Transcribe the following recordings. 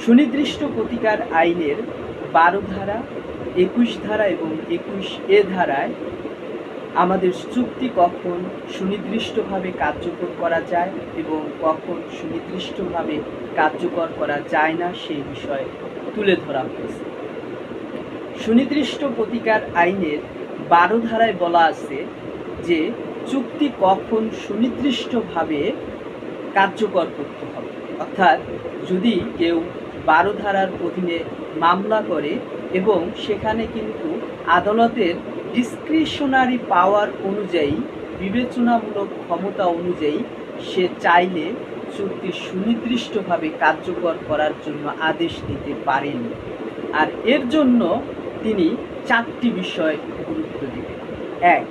সুনির্দিষ্ট প্রতিকার আইনের ১২ ধারা, ২১ ধারা এবং ২১A ধারায় আমাদের চুক্তি কখন সুনির্দিষ্টভাবে কার্যকর করা যায় এবং কখন সুনির্দিষ্টভাবে কার্যকর করা যায় না সেই বিষয়ে তুলে ধরা হয়েছে। সুনির্দিষ্ট প্রতিকার আইনের ১২ ধারায় বলা আছে যে চুক্তি কখন সুনির্দিষ্টভাবে কার্যকর করতে হবে, অর্থাৎ যদি কেউ ১২ ধারার অধীনে মামলা করে এবং সেখানে কিন্তু আদালতের ডিসক্রিশনারি পাওয়ার অনুযায়ী, বিবেচনামূলক ক্ষমতা অনুযায়ী সে চাইলে চুক্তি সুনির্দিষ্টভাবে কার্যকর করার জন্য আদেশ দিতে পারেন। আর এর জন্য তিনি ৪টি বিষয় গুরুত্ব দিবেন। ১,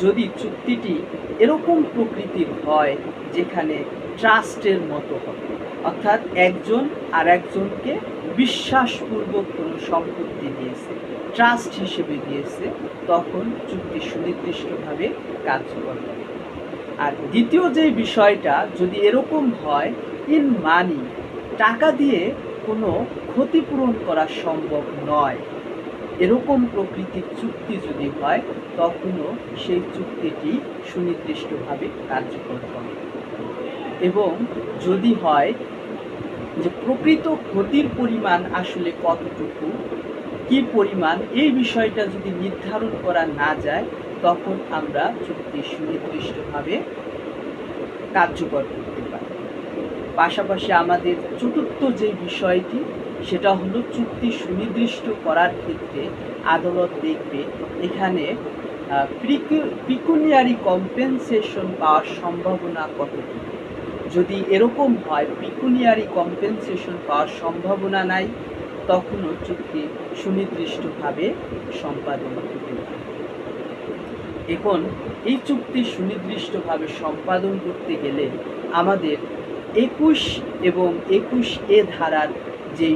যদি চুক্তিটি এরকম প্রকৃতির হয় যেখানে ট্রাস্টের মতো হবে, অর্থাৎ একজন আর একজনকে বিশ্বাসপূর্বক কোনো সম্পত্তি দিয়েছে, ট্রাস্ট হিসেবে দিয়েছে, তখন চুক্তি সুনির্দিষ্টভাবে কার্যকর হবে। আর দ্বিতীয় যে বিষয়টা, যদি এরকম হয় ইন মানি, টাকা দিয়ে কোনো ক্ষতিপূরণ করা সম্ভব নয়, এরকম প্রকৃতির চুক্তি যদি হয় তখনও সেই চুক্তিটি সুনির্দিষ্টভাবে কার্যকর হবে। এবং যদি হয় যে প্রকৃত ক্ষতির পরিমাণ আসলে কতটুকু, কি পরিমাণ, এই বিষয়টা যদি নির্ধারণ করা না যায় তখন আমরা চুক্তি সুনির্দিষ্টভাবে কার্যকর করতে পারি। পাশাপাশি আমাদের চতুর্থ যে বিষয়টি, সেটা হলো চুক্তি সুনির্দিষ্ট করার ক্ষেত্রে আদালত দেখবে এখানে পিকুনিয়ারি কম্পেনসেশন পাওয়ার সম্ভাবনা কতটুকু। যদি এরকম হয় পিকুনিয়ারি কম্পেনসেশন পাওয়ার সম্ভাবনা নাই, তখনও চুক্তি সুনির্দিষ্টভাবে সম্পাদন করতে পারে। এখন এই চুক্তি সুনির্দিষ্টভাবে সম্পাদন করতে গেলে আমাদের ২১ এবং ২১A ধারার যে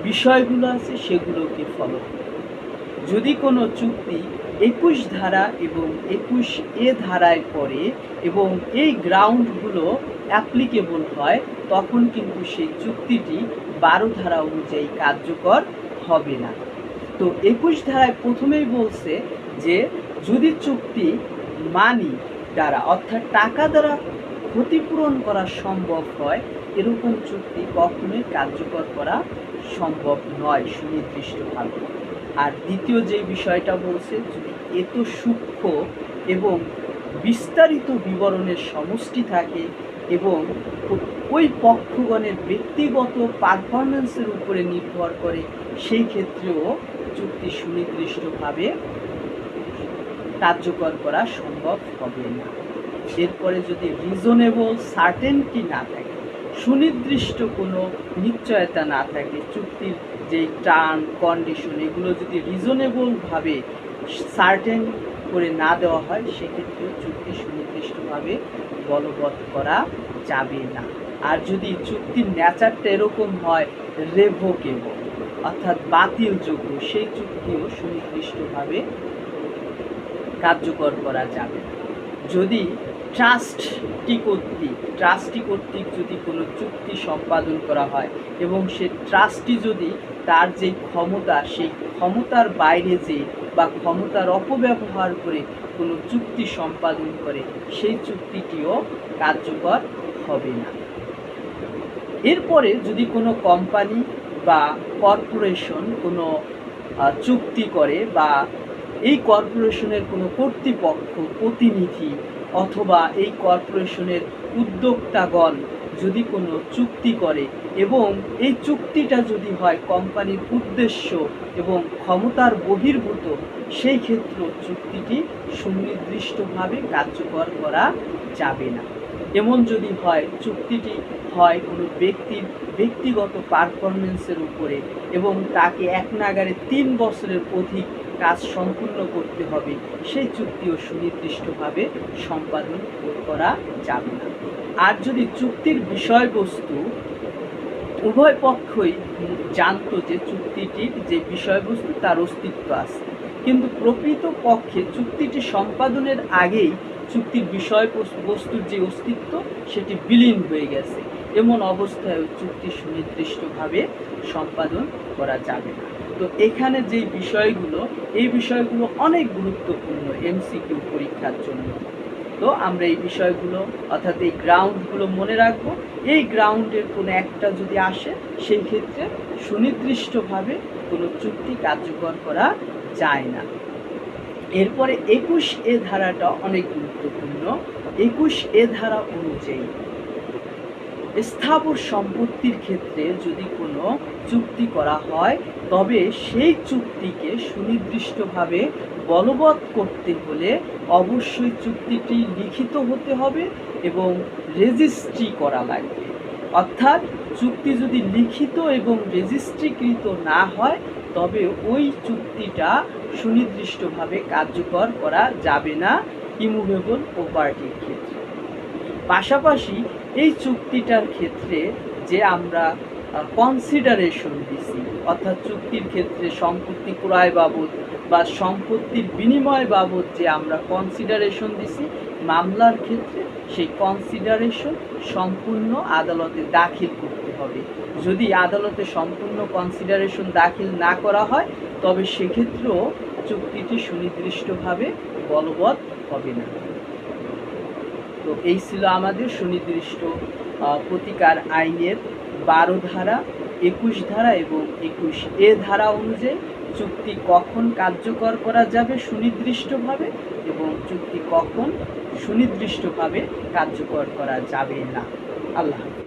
বিষয়গুলো আছে সেগুলোকে ফলো করতে হবে। যদি কোনো চুক্তি ২১ ধারা এবং ২১A ধারায় পড়ে এবং এই গ্রাউন্ডগুলো অ্যাপ্লিকেবল হয়, তখন কিন্তু সেই চুক্তিটি ১২ ধারা অনুযায়ী কার্যকর হবে না। তো ২১ ধারায় প্রথমেই বলছে যে যদি চুক্তি মানি দ্বারা, অর্থাৎ টাকা দ্বারা ক্ষতিপূরণ করা সম্ভব হয়, এরকম চুক্তি কখনোই কার্যকর করা সম্ভব নয় সুনির্দিষ্টভাবে। আর দ্বিতীয় যে বিষয়টা বলছে, যদি এত সূক্ষ্ম এবং বিস্তারিত বিবরণের সমষ্টি থাকে এবং ওই পক্ষগণের ব্যক্তিগত পারফরমেন্সের উপরে নির্ভর করে, সেই ক্ষেত্রেও চুক্তি সুনির্দিষ্টভাবে কার্যকর করা সম্ভব হবে না। এরপরে যদি রিজনেবল সার্টেনটি না থাকে, সুনির্দিষ্ট কোনো নিশ্চয়তা না থাকে, চুক্তির যে টার্ম কন্ডিশন এগুলো যদি রিজনেবলভাবে সার্টেন করে না দেওয়া হয়, সেক্ষেত্রেও চুক্তি সুনির্দিষ্টভাবে বলবৎ করা যাবে না। আর যদি চুক্তির নেচারটা এরকম হয় রেভোকেবল, অর্থাৎ বাতিলযোগ্য, সেই চুক্তিও সুনির্দিষ্টভাবে কার্যকর করা যাবে। যদি ট্রাস্টি কর্তৃক যদি কোনো চুক্তি সম্পাদন করা হয় এবং সে ট্রাস্টি যদি তার যে ক্ষমতা, সেই ক্ষমতার বাইরে যে বা ক্ষমতার অপব্যবহার করে কোনো চুক্তি সম্পাদন করে, সেই চুক্তিটিও কার্যকর হবে না। এরপরে যদি কোনো কোম্পানি বা কর্পোরেশন কোনো চুক্তি করে বা এই কর্পোরেশনের কোনো কর্তৃপক্ষ, প্রতিনিধি অথবা এই কর্পোরেশনের উদ্যোক্তাগণ যদি কোনো চুক্তি করে এবং এই চুক্তিটা যদি হয় কোম্পানির উদ্দেশ্য এবং ক্ষমতার বহির্ভূত, সেই ক্ষেত্রে চুক্তিটি সুনির্দিষ্টভাবে কার্যকর করা যাবে না। এমন যদি হয় চুক্তিটি হয় কোনো ব্যক্তির ব্যক্তিগত পারফরমেন্সের উপরে এবং তাকে এক নাগাড়ে ৩ বছরের অধিক কাজ সম্পূর্ণ করতে হবে, সেই চুক্তিও সুনির্দিষ্টভাবে সম্পাদন করা যাবে না। আর যদি চুক্তির বিষয়বস্তু উভয় পক্ষই জানতো যে চুক্তিটির যে বিষয়বস্তু তার অস্তিত্ব আছে, কিন্তু প্রকৃত পক্ষে চুক্তিটি সম্পাদনের আগেই চুক্তির বিষয়বস্তুর যে অস্তিত্ব সেটি বিলীন হয়ে গেছে, এমন অবস্থায় চুক্তি সুনির্দিষ্টভাবে সম্পাদন করা যাবে না। তো এখানে যে বিষয়গুলো, এই বিষয়গুলো অনেক গুরুত্বপূর্ণ এমসিকিউ পরীক্ষার জন্য। তো আমরা এই বিষয়গুলো অর্থাৎ এই গ্রাউন্ডগুলো মনে রাখবো। এই গ্রাউন্ডের কোনো একটা যদি আসে, সেই ক্ষেত্রে সুনির্দিষ্টভাবে কোনো চুক্তি কার্যকর করা যায় না। এরপরে 21A ধারাটা অনেক গুরুত্বপূর্ণ। 21A ধারা অনুযায়ী স্থাবর সম্পত্তির ক্ষেত্রে যদি কোনো চুক্তি করা হয়, তবে সেই চুক্তিকে সুনির্দিষ্টভাবে বলবৎ করতে হলে অবশ্যই চুক্তিটি লিখিত হতে হবে এবং রেজিস্ট্রি করা লাগবে। অর্থাৎ চুক্তি যদি লিখিত এবং রেজিস্ট্রিকৃত না হয়, তবে ওই চুক্তিটা সুনির্দিষ্টভাবে কার্যকর করা যাবে না ইমুভেবল প্রপার্টির ক্ষেত্রে। পাশাপাশি এই চুক্তিটার ক্ষেত্রে যে আমরা কনসিডারেশন দিছি, অর্থাৎ চুক্তির ক্ষেত্রে সম্পত্তি ক্রয় বাবদ বা সম্পত্তির বিনিময় বাবদ যে আমরা কনসিডারেশন দিছি, মামলার ক্ষেত্রে সেই কনসিডারেশন সম্পূর্ণ আদালতে দাখিল করতে হবে। যদি আদালতে সম্পূর্ণ কনসিডারেশন দাখিল না করা হয়, তবে সেক্ষেত্রেও চুক্তিটি সুনির্দিষ্টভাবে বলবৎ হবে না। তো এই ছিল আমাদের সুনির্দিষ্ট প্রতিকার আইনের 12 ধারা, 21 ধারা এবং 21A ধারা অনুযায়ী চুক্তি কখন কার্যকর করা যাবে সুনির্দিষ্টভাবে এবং চুক্তি কখন সুনির্দিষ্টভাবে কার্যকর করা যাবে না। আল্লাহ।